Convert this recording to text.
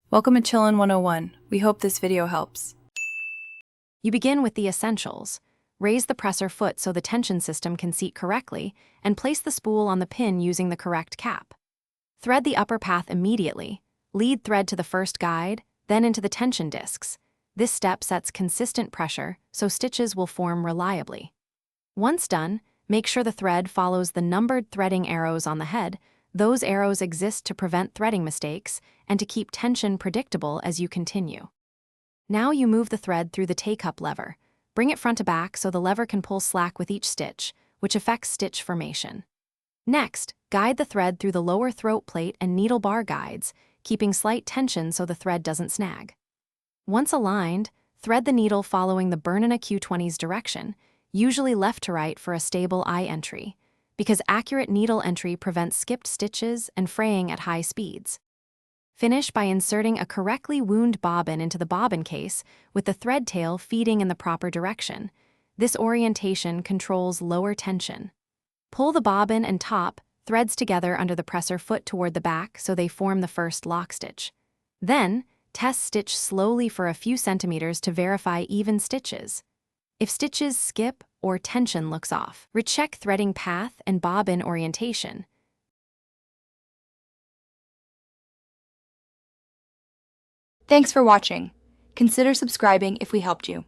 Welcome to Chillin' 101. We hope this video helps. You begin with the essentials. Raise the presser foot so the tension system can seat correctly, and place the spool on the pin using the correct cap. Thread the upper path immediately. Lead thread to the first guide, then into the tension discs. This step sets consistent pressure, so stitches will form reliably. Once done, make sure the thread follows the numbered threading arrows on the head. Those arrows exist to prevent threading mistakes and to keep tension predictable as you continue. Now you move the thread through the Take-Up lever. Bring it front to back so the lever can pull slack with each stitch, which affects stitch formation. Next, guide the thread through the lower throat plate and needle bar guides, keeping slight tension so the thread doesn't snag. Once aligned, thread the needle following the Bernina Q20's direction, usually left to right for a stable eye entry, because accurate needle entry prevents skipped stitches and fraying at high speeds. Finish by inserting a correctly wound bobbin into the bobbin case with the thread tail feeding in the proper direction. This orientation controls lower tension. Pull the bobbin and top threads together under the presser foot toward the back so they form the first lock stitch. Then, test stitch slowly for a few centimeters to verify even stitches. If stitches skip or tension looks off, recheck threading path and bobbin orientation. Thanks for watching. Consider subscribing if we helped you.